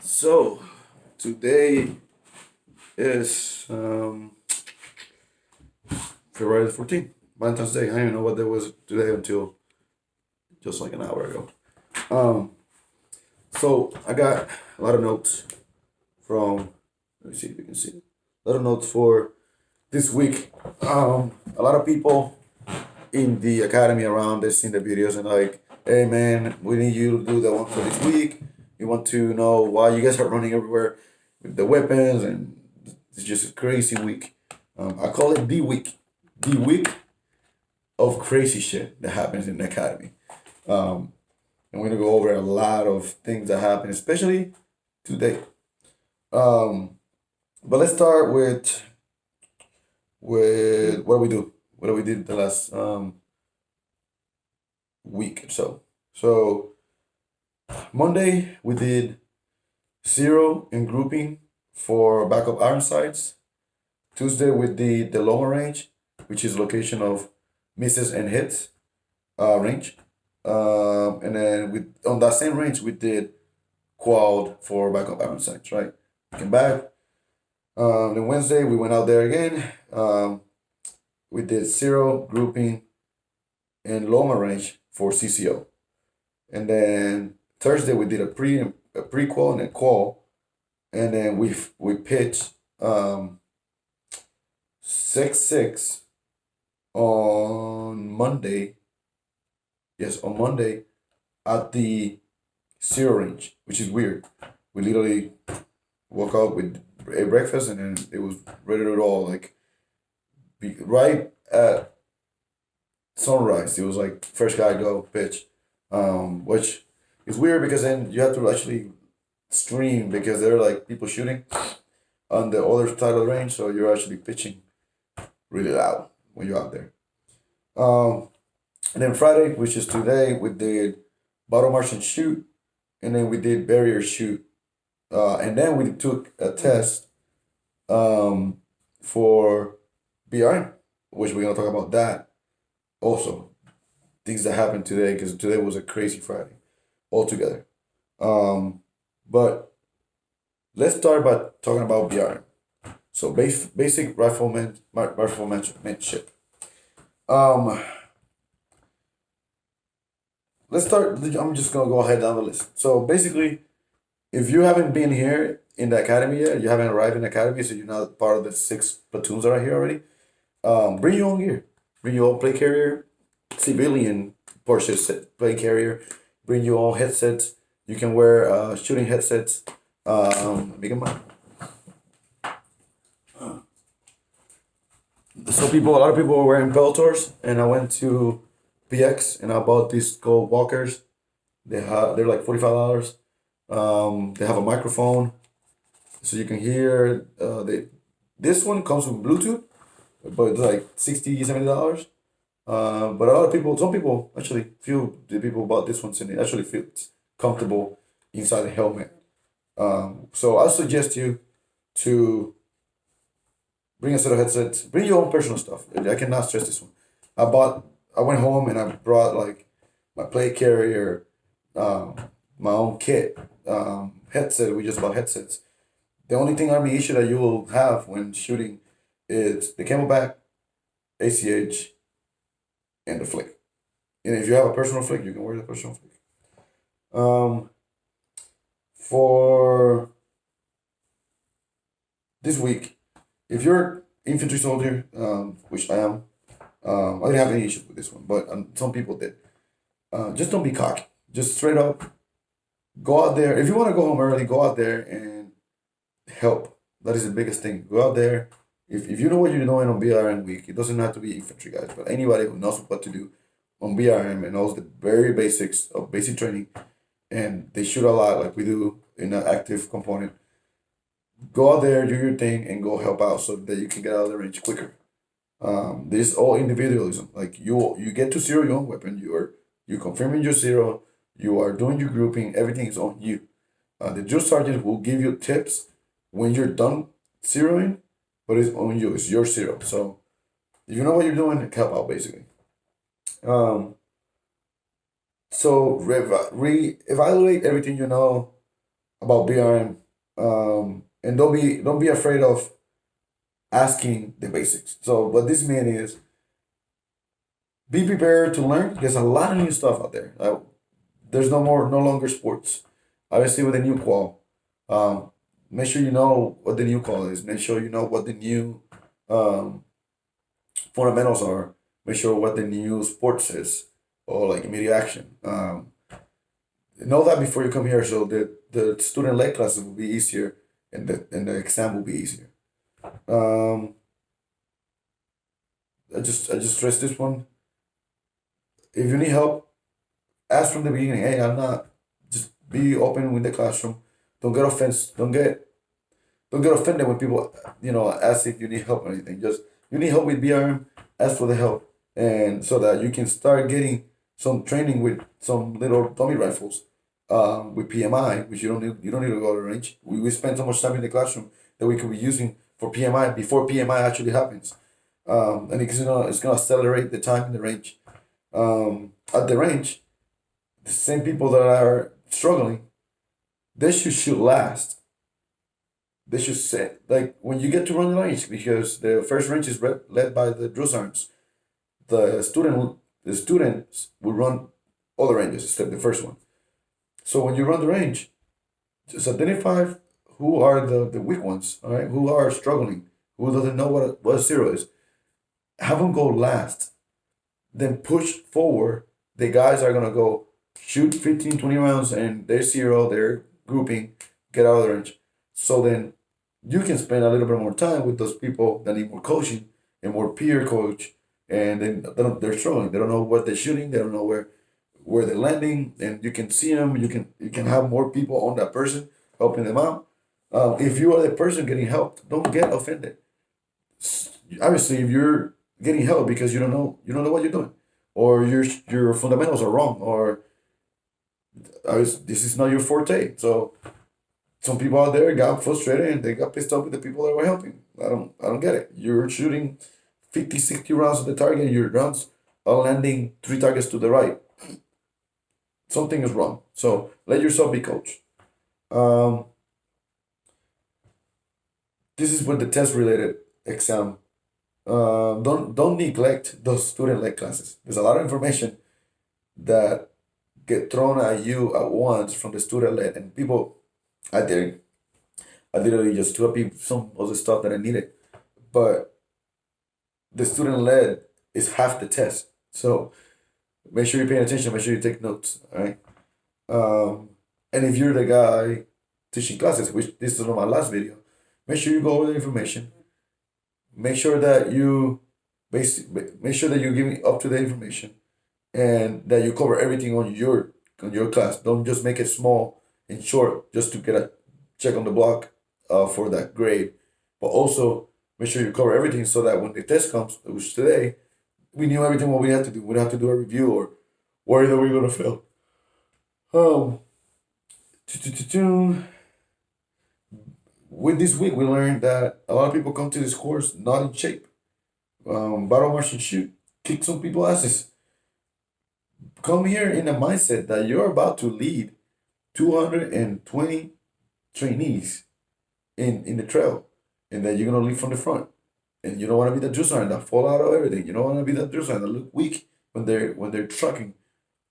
So today is February 14th, Valentine's Day. I didn't know what that was today until just like an hour ago. Um, so I got a lot of notes from. Let me see if you can see it. A lot of notes for this week. A lot of people in the academy around they seen the videos and like, hey man, we need you to do the one for this week. We want to know why you guys are running everywhere with the weapons and it's just a crazy week. I call it the week of crazy shit that happens in the academy. Um, and we're gonna go over a lot of things that happen, especially today. Um, but let's start with what do we do? What do we did the last week or so? So Monday we did zero in grouping for backup iron sights. Tuesday we did the lower range, which is location of misses and hits range. And then with on that same range we did quad for backup iron sights, right? Came back. Then Wednesday we went out there again. We did zero grouping and lower range for CCO. And then Thursday we did a prequel and a qual, and then we pitched 6-6 on Monday. Yes, on Monday at the zero range, which is weird. We literally woke up with a breakfast and then it was ready to roll. Like right at sunrise, it was like first guy go pitch, which is weird because then you have to actually stream because there are like people shooting on the other side of the range, so you're actually pitching really loud when you're out there. Um, and then Friday, which is today, we did bottle march and shoot, and then we did barrier shoot, and then we took a test um, for BRM, which we're gonna talk about that also. Things that happened today because today was a crazy Friday altogether. Um, but let's start by talking about BRM. So basic riflemanship. Um, let's start. I'm just gonna go ahead down the list. So basically, if you haven't been here in the academy yet, you haven't arrived in the academy, so you're not part of the six platoons that are here already. Bring your own gear. Bring your own plate carrier, civilian Porsche plate carrier. Bring your own headsets. You can wear shooting headsets. Make them up. So a lot of people were wearing Peltors, and I went to PX and I bought these gold walkers. They're like $45. They have a microphone, so you can hear. This one comes with Bluetooth, but it's like $60-$70. But a lot of people, some people actually, few the people bought this one, and it actually feels comfortable inside the helmet. So I suggest you to bring a set of headsets, bring your own personal stuff. I cannot stress this one. I bought, I went home and I brought like my plate carrier, um, my own kit, headset. We just bought headsets. The only thing Army issue that you will have when shooting is the camelback, ACH, and the flick. And if you have a personal flick, you can wear the personal flick. Um, for this week, if you're infantry soldier, which I am, I didn't have any issues with this one, but some people did. Just don't be cocky. Just straight up go out there. If you want to go home early, go out there and help. That is the biggest thing. Go out there. If you know what you're doing on BRM week, it doesn't have to be infantry guys, but anybody who knows what to do on BRM and knows the very basics of basic training, and they shoot a lot like we do in an active component. Go out there, do your thing, and go help out so that you can get out of the range quicker. This is all individualism. Like you get to zero your own weapon. You confirming your zero. You are doing your grouping. Everything is on you. The drill sergeant will give you tips when you're done zeroing, but it's on you. It's your zero. So if you know what you're doing, help out basically. Um, so re-evaluate everything you know about BRM. And don't be afraid of asking the basics. So what this means is be prepared to learn. There's a lot of new stuff out there. There's no longer sports. Obviously, with the new qual, um, make sure you know what the new qual is. Make sure you know what the new um, fundamentals are. Make sure what the new sports is, or like immediate action. Know that before you come here, so the student led classes will be easier, and the exam will be easier. Um, I just stress this one. If you need help, ask from the beginning. Hey, I'm not. Just be open with the classroom. Don't get offense. Don't get offended when people ask if you need help or anything. Just you need help with BRM. Ask for the help, and so that you can start getting some training with some little dummy rifles, with PMI, which you don't need to go to the range. We spend so much time in the classroom that we could be using for PMI before PMI actually happens, and it's gonna accelerate the time in the range. At the range, the same people that are struggling, they should last. They should say, like, when you get to run the range, because the first range is led by the Drussards. The students will run all the ranges except the first one. So when you run the range, just identify who are the weak ones, all right? Who are struggling, who doesn't know what a zero is. Have them go last, then push forward. The guys are gonna go shoot 15, 20 rounds, and they're zero, they're grouping, get out of the range. So then you can spend a little bit more time with those people that need more coaching and more peer coach, and then they're struggling. They don't know what they're shooting. They don't know where they're landing, and you can see them. You can have more people on that person helping them out. If you are the person getting helped, don't get offended. Obviously, if you're getting help because you don't know what you're doing, or your fundamentals are wrong, or this is not your forte. So some people out there got frustrated and they got pissed off with the people that were helping. I don't get it. You're shooting 50, 60 rounds at the target. Your rounds are landing three targets to the right. Something is wrong. So let yourself be coached. Um, this is with the test related exam. Don't neglect those student led classes. There's a lot of information that get thrown at you at once from the student led, and people I did I literally just took up some of the stuff that I needed. But the student led is half the test. So make sure you're paying attention, make sure you take notes. All right. Um, and if you're the guy teaching classes, which this is on my last video, make sure you go over the information. Make sure that you make sure that you're giving up to the information, and that you cover everything on your class. Don't just make it small and short just to get a check on the block, for that grade, but also make sure you cover everything so that when the test comes, which today, we knew everything what we had to do. We don't have to do a review or worry that we're gonna fail. Um, with this week, we learned that a lot of people come to this course not in shape. Battle march and shoot, kick some people asses. Come here in a mindset that you're about to lead 220 trainees in the trail, and that you're gonna lead from the front. And you don't want to be the juice line that fall out of everything. You don't want to be that juice line that look weak when they're trucking.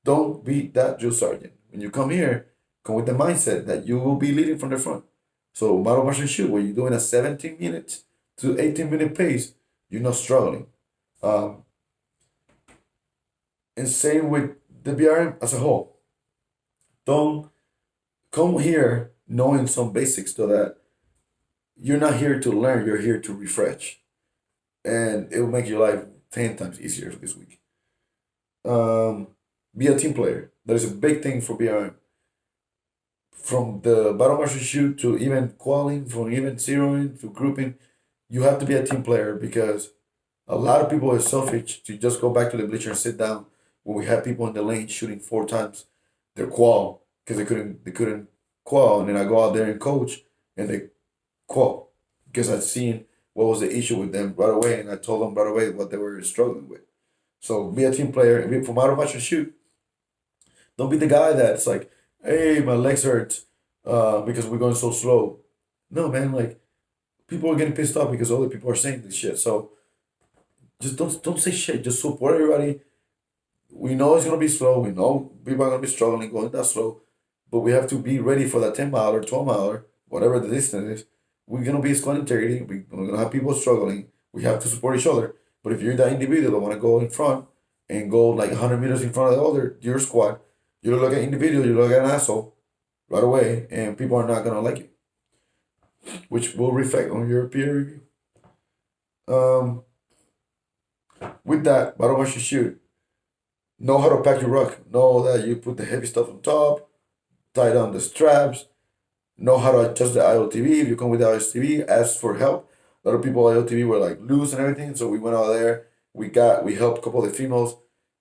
Don't be that drill sergeant. When you come here, come with the mindset that you will be leading from the front. So battle march and shoot, where you're doing a 17 minutes to 18-minute pace, you're not struggling. Um, and same with the BRM as a whole. Don't come here knowing some basics so that you're not here to learn, you're here to refresh. And it will make your life 10 times easier this week. Um, be a team player. That is a big thing for BRM. From the battle master shoot to even qualing, from even zeroing to grouping, you have to be a team player, because a lot of people are selfish to just go back to the bleacher and sit down when we have people in the lane shooting four times their qual because they couldn't qual, and then I go out there and coach and they qual because I've seen what was the issue with them right away, and I told them right away what they were struggling with. So be a team player. From out of match and shoot, don't be the guy that's like, "Hey, my legs hurt. because we're going so slow. No, man, like people are getting pissed off because other people are saying this shit. So just don't say shit. Just support everybody. We know it's gonna be slow. We know people are gonna be struggling going that slow, but we have to be ready for that 10 mile or 12 mile, whatever the distance is. We're gonna be squad integrity. We're gonna have people struggling. We have to support each other. But if you're that individual that wanna go in front and go like 100 meters in front of the other your squad, you look like an individual. You look like an asshole right away, and people are not gonna like you, which will reflect on your peer review. Um, with that, bottom of your shoot, know how to pack your ruck. Know that you put the heavy stuff on top, tie down the straps, know how to adjust the IOTV. If you come with the IOTV, ask for help. A lot of people IOTV were like loose and everything, so we went out there. We helped a couple of the females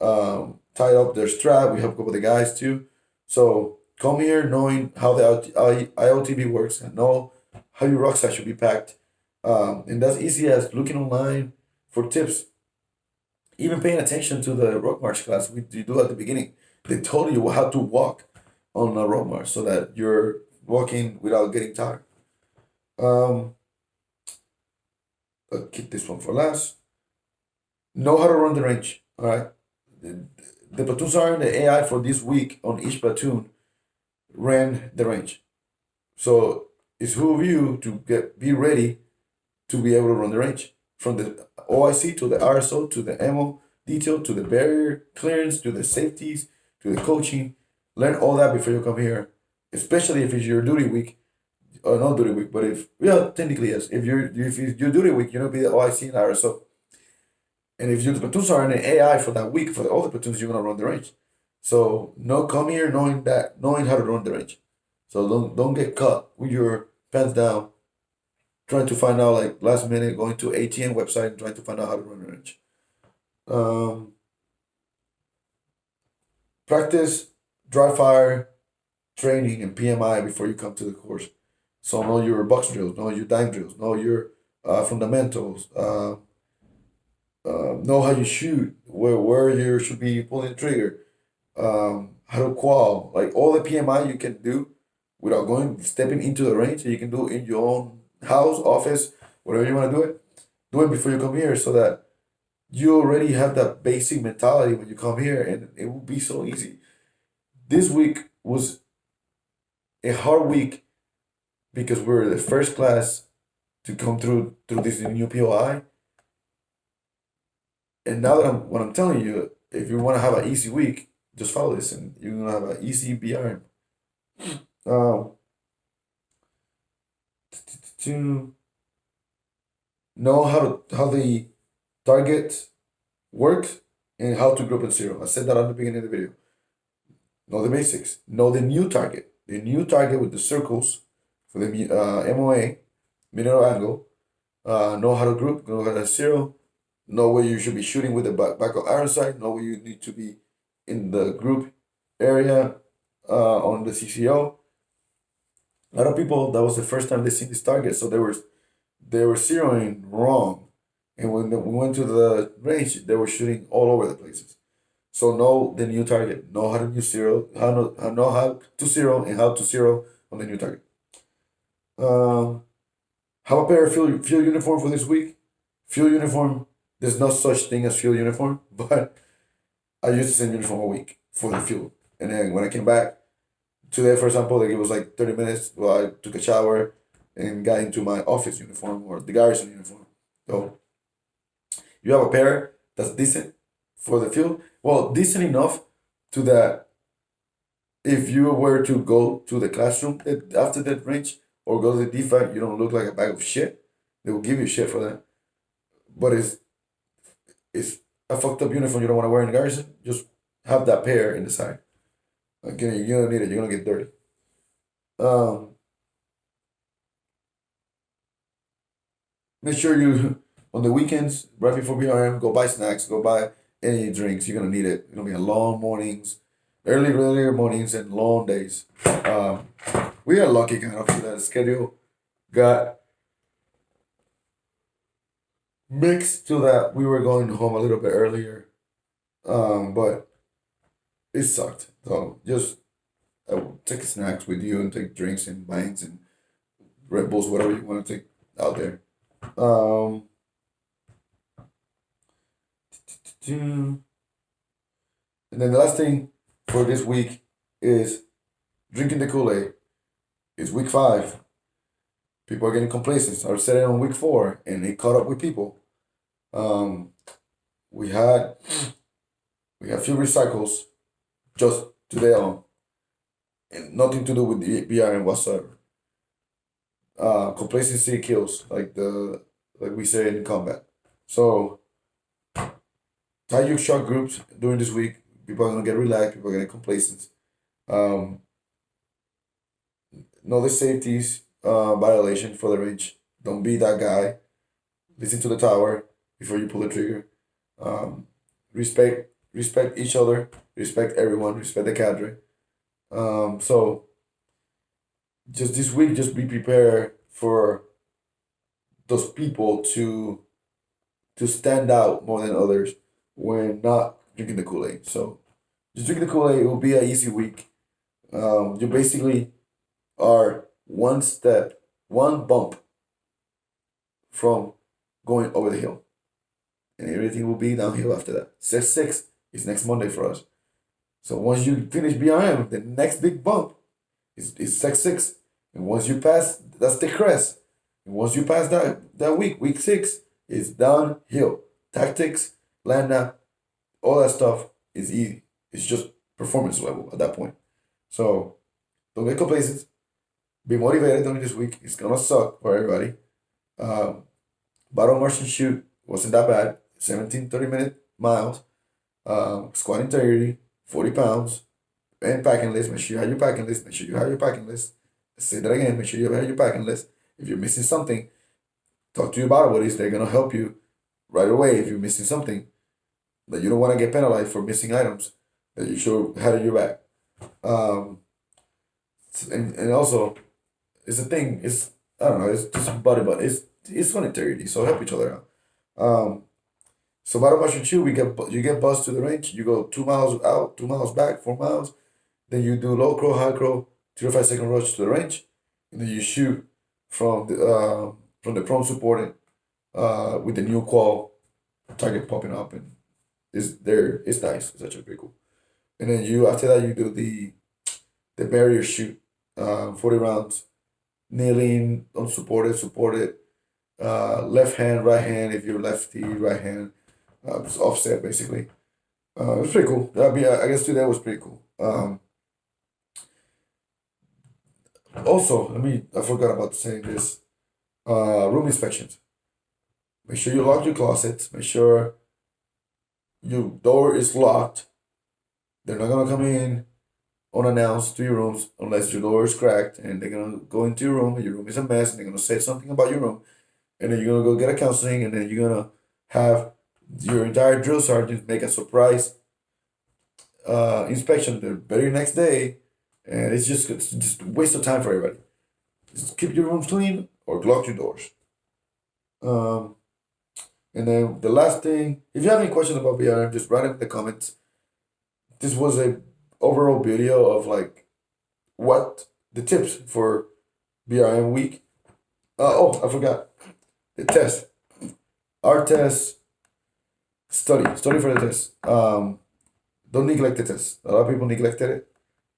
tied up their strap. We helped a couple of the guys too. So come here knowing how the IOTV works and know how your rucksack should be packed. And that's easy as looking online for tips. Even paying attention to the rock march class we do at the beginning. They told you how to walk on a rock march so that you're walking without getting tired. Um, I'll keep this one for last. Know how to run the range. All right. The, the platoon sergeant, the AI for this week on each platoon ran the range. So it's who of you to be ready to be able to run the range from the OIC to the RSO to the ammo detail to the barrier clearance to the safeties to the coaching. Learn all that before you come here, especially if it's your duty week or not duty week. But if yeah, technically yes, if it's your duty week, you're gonna be the OIC and RSO. And if you're the platoon sergeant and AI for that week for all the platoons, you're gonna run the range. So no, come here knowing how to run the range. So don't get caught with your pants down trying to find out like last minute going to ATM website and trying to find out how to run a range. Um, Practice dry fire training and PMI before you come to the course. So know your box drills, know your dime drills, know your fundamentals, know how you shoot, where you should be pulling the trigger, how to qual, like all the PMI you can do without stepping into the range. You can do it in your own house, office, whatever you want to do it. Do it before you come here so that you already have that basic mentality when you come here, and it will be so easy. This week was a hard week because we're the first class to come through this new POI. And now that what I'm telling you, if you want to have an easy week, just follow this, and you're gonna have an easy BRM. Um, to know how the target works and how to group in zero. I said that at the beginning of the video. Know the basics. Know the new target. The new target with the circles for the MOA, mineral angle. Know how to group. Know how to zero. Know where you should be shooting with the back of iron sight. Know where you need to be in the group area on the CCO. A lot of people, that was the first time they seen this target, so they were zeroing wrong, and when we went to the range, they were shooting all over the places. So know the new target, know how to new zero, know how to zero and how to zero on the new target. Um, have a pair of field uniform for this week. Field uniform. There's no such thing as field uniform, but I used the same uniform a week for the field, and then when I came back today, for example, like it was like 30 minutes while I took a shower and got into my office uniform or the garrison uniform. So you have a pair that's decent for the field. Well, decent enough to that if you were to go to the classroom after that range or go to the DFAC, you don't look like a bag of shit. They will give you shit for that. But it's a fucked up uniform you don't want to wear in the garrison. Just have that pair in the side. Again, you don't need it. You're gonna get dirty. Um, Make sure you on the weekends, right before BRM, go buy snacks, go buy any drinks. You're gonna need it. It's gonna be a long mornings, earlier mornings, and long days. We got lucky kind of to that schedule. Got mixed to that we were going home a little bit earlier. But it sucked. So just I will take snacks with you and take drinks and wines and Red Bulls, whatever you want to take out there. Um, and then the last thing for this week is drinking the Kool-Aid. It's week 5. People are getting complacent. Are setting on week 4, and it caught up with people. Um, we had few recycles just today alone, and nothing to do with the BRM whatsoever. Complacency kills, like we say in combat. So tie your shot groups during this week. People are gonna get relaxed. People are getting complacent. Um, know the safeties violation for the range. Don't be that guy. Listen to the tower before you pull the trigger. Um, respect each other. Respect everyone. Respect the cadre. So just this week, just be prepared for those people to stand out more than others when not drinking the Kool Aid. So just drinking the Kool Aid. It will be an easy week. You basically are one step, one bump from going over the hill, and everything will be downhill after that. 6-6 is next Monday for us. So once you finish BRM, the next big bump is 6-6, and once you pass, that's the crest. And once you pass that week 6 is downhill. Tactics, land up, all that stuff is easy. It's just performance level at that point. So don't get complacent. Be motivated during this week. It's gonna suck for everybody. Um, Battle march and shoot wasn't that bad. 17, 30-minute miles. Squatting 30, 40 pounds. And packing list. Make sure you have your packing list. Make sure you have your packing list. Let's say that again. Make sure you have your packing list. If you're missing something, talk to your battle buddies. They're gonna help you right away if you're missing something. That you don't want to get penalized for missing items. That you should have your back. Um, and also, it's a thing. It's I don't know. It's just body, but it's fun and dirty. So help each other out. Um, so battle march and shoot, you get buzzed to the range. You go 2 miles out, 2 miles back, 4 miles. Then you do low crow, high crow, 3 to 5 second rush to the range, and then you shoot from the prone supporting with the new qual target popping up, and it's nice. It's actually pretty cool. And then you after that you do the barrier shoot, 40 rounds, kneeling, unsupported, supported, left hand, right hand. If you're lefty, right hand, just offset basically. It was pretty cool. I guess today was pretty cool. Also, I forgot about saying this. Room inspections. Make sure you lock your closets. Make sure your door is locked. They're not gonna come in unannounced to your rooms unless your door is cracked, and they're gonna go into your room. And your room is a mess, and they're gonna say something about your room, and then you're gonna go get a counseling, and then you're gonna have your entire drill sergeant make a surprise inspection the very next day, and it's just a waste of time for everybody. Just keep your rooms clean or lock your doors. Um, and then the last thing, if you have any questions about BRM, just write them in the comments. This was a overall video of like what the tips for BRM week. I forgot the test. Our test. Study for the test. Don't neglect the test. A lot of people neglected it,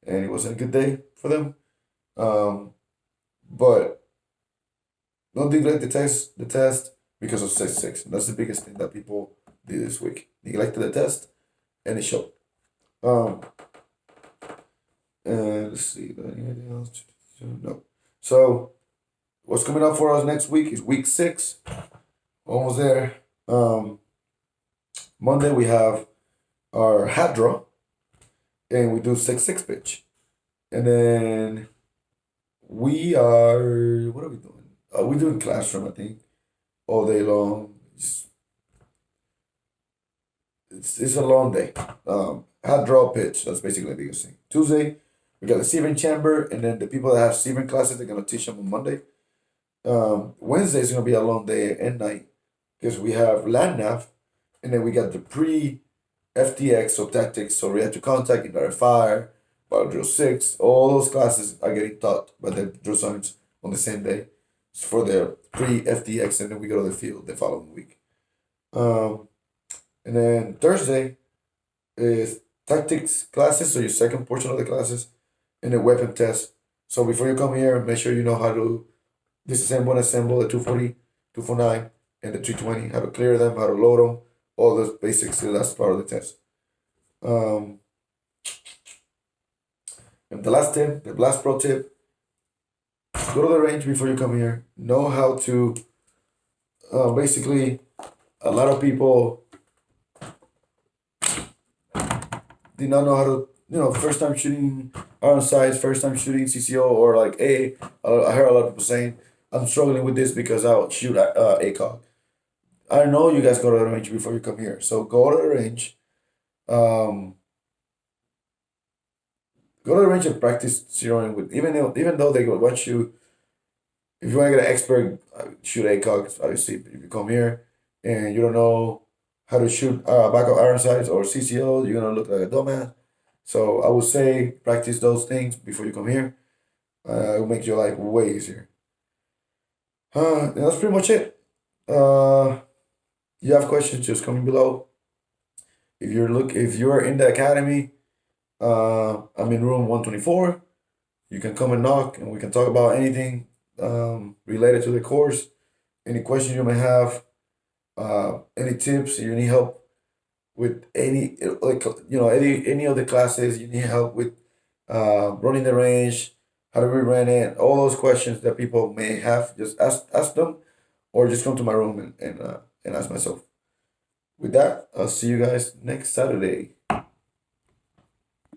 and it wasn't a good day for them. Um, but don't neglect the test because of 6-6. That's the biggest thing that people did this week. Neglected the test, and it showed. Um, and let's see, anything else? No. So, what's coming up for us next week is week 6. Almost there. Monday we have our hat draw, and we do 6-6 pitch, and then we are what are we doing? We're doing classroom, I think, all day long. It's a long day. Hat draw pitch. That's basically the biggest thing. Tuesday, we got the Steven chamber, and then the people that have Steven classes, they're gonna teach them on Monday. Wednesday is gonna be a long day and night because we have land nav, and then we got the pre FTX, so tactics, so react to contact, indirect fire, drill 6, all those classes are getting taught by the drill sergeants on the same day for the pre-FDX, and then we go to the field the following week. And then Thursday is tactics classes, so your second portion of the classes, and a weapon test. So before you come here, make sure you know how to disassemble and assemble the 240, 249, and the 320, how to clear them, how to load them, all those basics. So that's part of the test. And the last tip, the last pro tip, go to the range before you come here. Know how to, basically, a lot of people did not know how to, first time shooting iron sights, first time shooting CCO, or like I heard a lot of people saying, I'm struggling with this because I'll shoot ACOG. I know you guys go to the range before you come here. So go to the range. Um, Go to the range and practice zeroing with, even though they want you, if you want to get an expert, shoot ACOG, obviously, if you come here and you don't know how to shoot backup iron sights or CCO, you're going to look like a dumbass. So I would say practice those things before you come here. It'll make your life way easier. And that's pretty much it. You have questions, just comment below. If you're in the academy, I'm in room 124. You can come and knock, and we can talk about anything related to the course. Any questions you may have, any tips, you need help with any, like, any of the classes, you need help with running the range, how do we run it, all those questions that people may have, just ask them, or just come to my room and ask myself. With that, I'll see you guys next Saturday.